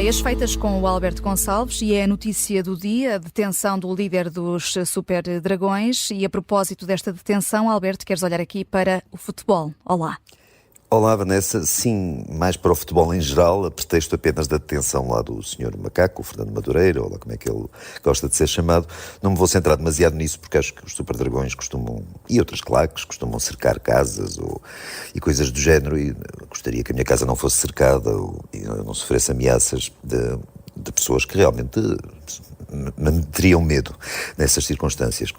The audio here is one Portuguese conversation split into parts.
Ideias feitas com o Alberto Gonçalves e é a notícia do dia, a detenção do líder dos Super Dragões. E a propósito desta detenção, Alberto, queres olhar aqui para o futebol. Olá. Olá, Vanessa. Sim, mais para o futebol em geral, a pretexto apenas da detenção lá do senhor Macaco, o Fernando Madureira, ou lá como é que ele gosta de ser chamado. Não me vou centrar demasiado nisso, porque acho que os Super Dragões costumam, e outras claques, costumam cercar casas e coisas do género, e gostaria que a minha casa não fosse cercada e não sofresse ameaças de pessoas que realmente me teriam medo nessas circunstâncias.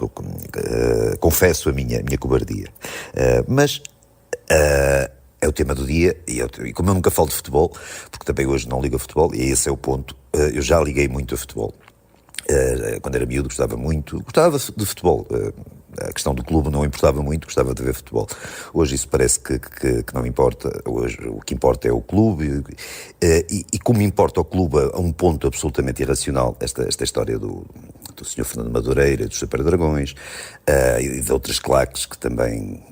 Confesso a minha cobardia. Mas é o tema do dia, e como eu nunca falo de futebol, porque também hoje não ligo a futebol, e esse é o ponto, eu já liguei muito a futebol. Quando era miúdo gostava de futebol. A questão do clube não importava muito, gostava de ver futebol. Hoje isso parece que não importa. Hoje o que importa é o clube, e como importa o clube a um ponto absolutamente irracional, esta história do Sr. Fernando Madureira, dos Super Dragões, e de outras claques que também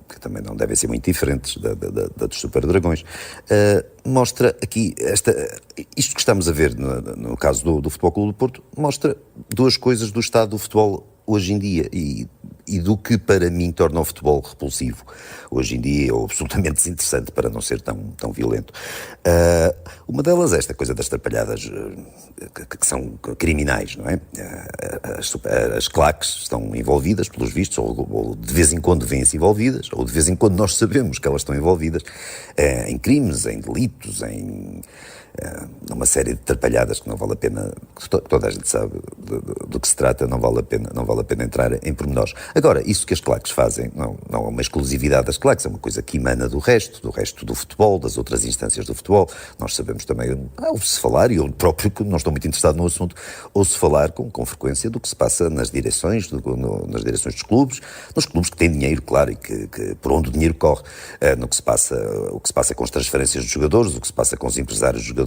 não devem ser muito diferentes da dos Super Dragões, mostra aqui isto que estamos a ver no caso do Futebol Clube do Porto, mostra duas coisas do estado do futebol hoje em dia e do que para mim torna o futebol repulsivo hoje em dia, ou absolutamente desinteressante, para não ser tão violento. Uma delas é esta coisa das trapalhadas que são criminais, não é? As claques estão envolvidas, pelos vistos, ou de vez em quando vêm-se envolvidas, ou de vez em quando nós sabemos que elas estão envolvidas em crimes, em delitos, numa série de trapalhadas que não vale a pena, que toda a gente sabe do que se trata, não vale a pena entrar em pormenores. Agora, isso que as claques fazem não é uma exclusividade das claques, é uma coisa que emana do resto do futebol, das outras instâncias do futebol. Nós sabemos também, ouve-se falar, e eu próprio, que não estou muito interessado no assunto, ouço falar com frequência do que se passa nas direções dos clubes, nos clubes que têm dinheiro, claro, e que por onde o dinheiro corre, o que se passa com as transferências dos jogadores, o que se passa com os empresários dos jogadores.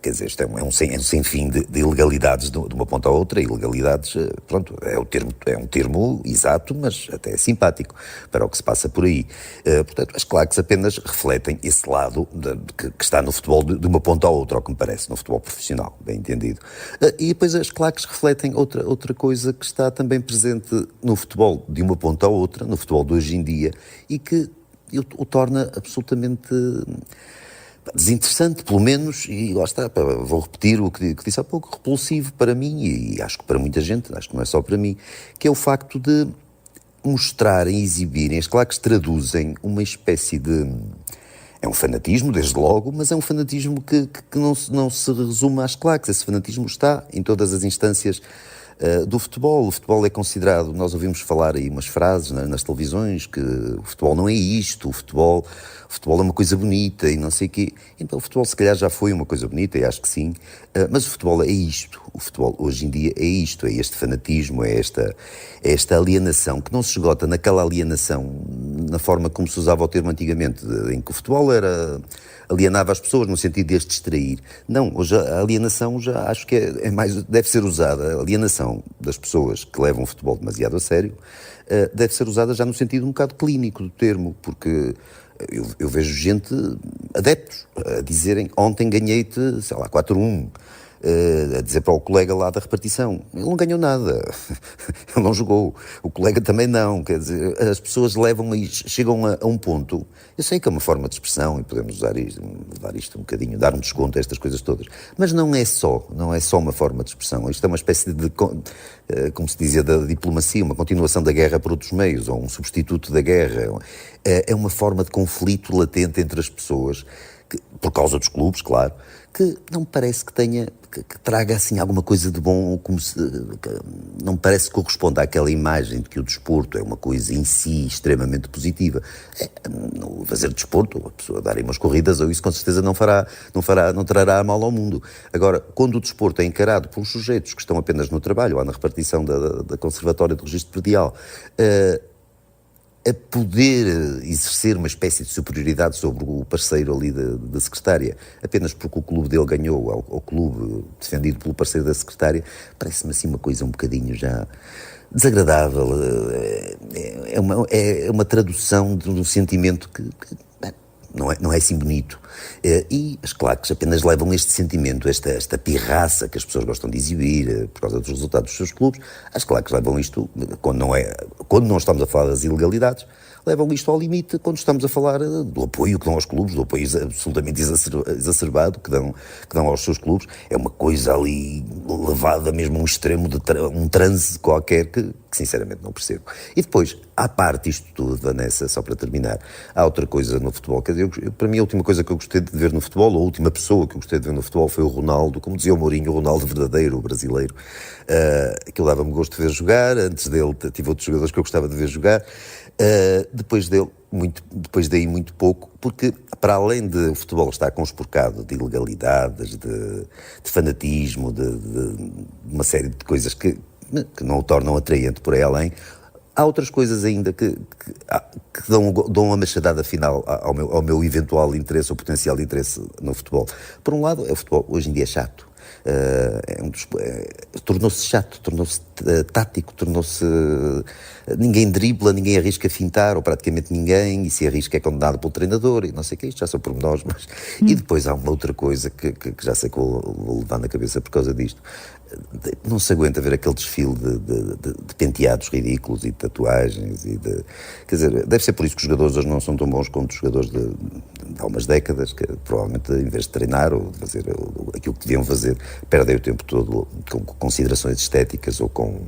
Quer dizer, isto é um sem fim de ilegalidades de uma ponta à outra. Ilegalidades, pronto, é um termo exato, mas até simpático para o que se passa por aí. Portanto, as claques apenas refletem esse lado que está no futebol de uma ponta à outra, ao que me parece, no futebol profissional, bem entendido. E depois as claques refletem outra coisa que está também presente no futebol de uma ponta à outra, no futebol de hoje em dia, e que o torna absolutamente desinteressante, pelo menos, e lá está, vou repetir o que disse há pouco, repulsivo para mim, e acho que para muita gente, acho que não é só para mim, que é o facto de mostrarem, exibirem, as claques traduzem uma espécie de... É um fanatismo, desde logo, mas é um fanatismo que não se resume às claques. Esse fanatismo está em todas as instâncias do futebol. O futebol é considerado, nós ouvimos falar aí umas frases nas televisões, que o futebol não é isto, o futebol é uma coisa bonita e não sei o quê. Então o futebol se calhar já foi uma coisa bonita, e acho que sim, mas o futebol é isto. O futebol hoje em dia é isto, é este fanatismo, é esta alienação, que não se esgota naquela alienação, na forma como se usava o termo antigamente, em que o futebol alienava as pessoas no sentido de as distrair. Não, hoje a alienação já acho que é mais, deve ser usada, a alienação das pessoas que levam o futebol demasiado a sério, deve ser usada já no sentido um bocado clínico do termo, porque eu vejo gente, adeptos, a dizerem: ontem ganhei-te, sei lá, 4-1, a dizer para o colega lá da repartição. Ele não ganhou nada, ele não jogou, o colega também não. Quer dizer, as pessoas chegam a um ponto. Eu sei que é uma forma de expressão e podemos levar isto um bocadinho, dar um desconto a estas coisas todas, mas não é só uma forma de expressão. Isto é uma espécie de, como se dizia, da diplomacia, uma continuação da guerra por outros meios, ou um substituto da guerra. É uma forma de conflito latente entre as pessoas, por causa dos clubes, claro, que não me parece que traga assim alguma coisa de bom, não me parece que corresponda àquela imagem de que o desporto é uma coisa em si extremamente positiva. Fazer desporto, a pessoa dar umas corridas, ou isso com certeza não trará mal ao mundo. Agora, quando o desporto é encarado por sujeitos que estão apenas no trabalho, ou na repartição da Conservatória do Registro Predial, a poder exercer uma espécie de superioridade sobre o parceiro ali da secretária, apenas porque o clube dele ganhou ao clube defendido pelo parceiro da secretária, parece-me assim uma coisa um bocadinho já desagradável. É uma tradução de um sentimento que não é assim bonito. E as claques apenas levam este sentimento, esta pirraça que as pessoas gostam de exibir por causa dos resultados dos seus clubes. As claques levam isto, quando não estamos a falar das ilegalidades, levam isto ao limite quando estamos a falar do apoio que dão aos clubes, do apoio absolutamente exacerbado que dão aos seus clubes. É uma coisa ali levada mesmo a um extremo, um transe qualquer que sinceramente não percebo. E depois, à parte isto tudo, Vanessa, só para terminar, há outra coisa no futebol. Quer dizer, para mim a última coisa que eu gostei de ver no futebol, a última pessoa que eu gostei de ver no futebol foi o Ronaldo, como dizia o Mourinho, o Ronaldo verdadeiro, o brasileiro. Aquilo dava-me gosto de ver jogar. Antes dele tive outros jogadores que eu gostava de ver jogar. Depois daí muito pouco, porque para além de o futebol estar conspurcado de ilegalidades, de fanatismo, de uma série de coisas que não o tornam atraente por aí além, há outras coisas ainda que dão uma machadada final ao meu eventual interesse ou potencial interesse no futebol. Por um lado, o futebol hoje em dia é chato. Tornou-se chato, tornou-se tático, ninguém dribla, ninguém arrisca fintar, ou praticamente ninguém, e se arrisca é condenado pelo treinador, e não sei o que, isto já são pormenores, mas... E depois há uma outra coisa que já sei que vou levar na cabeça por causa disto. Não se aguenta ver aquele desfile de penteados ridículos e de tatuagens quer dizer, deve ser por isso que os jogadores hoje não são tão bons quanto os jogadores de há umas décadas, que provavelmente em vez de treinar ou de fazer aquilo que deviam fazer, perdem o tempo todo com considerações estéticas ou com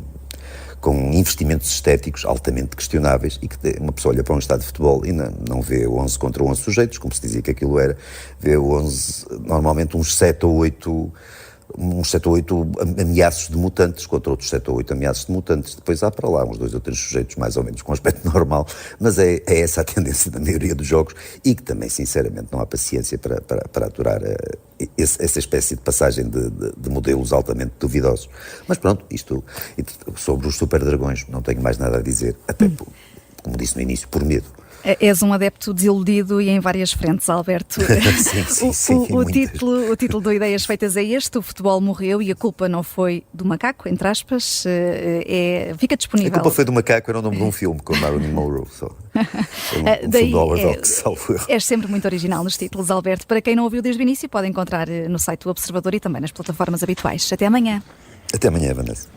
investimentos estéticos altamente questionáveis, e que uma pessoa olha para um estádio de futebol e não vê 11 contra 11 sujeitos, como se dizia que aquilo era, vê 11, normalmente uns 7 ou 8 ameaços de mutantes contra outros 7 ou 8 ameaços de mutantes. Depois há para lá uns 2 ou 3 sujeitos mais ou menos com aspecto normal, mas é essa a tendência da maioria dos jogos, e que também sinceramente não há paciência para aturar essa espécie de passagem de modelos altamente duvidosos. Mas pronto, isto sobre os Super Dragões não tenho mais nada a dizer, até como disse no início, por medo. És um adepto desiludido e em várias frentes, Alberto. Sim, o título do Ideias Feitas é este: o futebol morreu e a culpa não foi do macaco, entre aspas, fica disponível. A culpa foi do macaco, era o nome de um filme com Marilyn Monroe, só. Daí, és sempre muito original nos títulos, Alberto. Para quem não ouviu desde o início, pode encontrar no site do Observador e também nas plataformas habituais. Até amanhã. Até amanhã, Vanessa.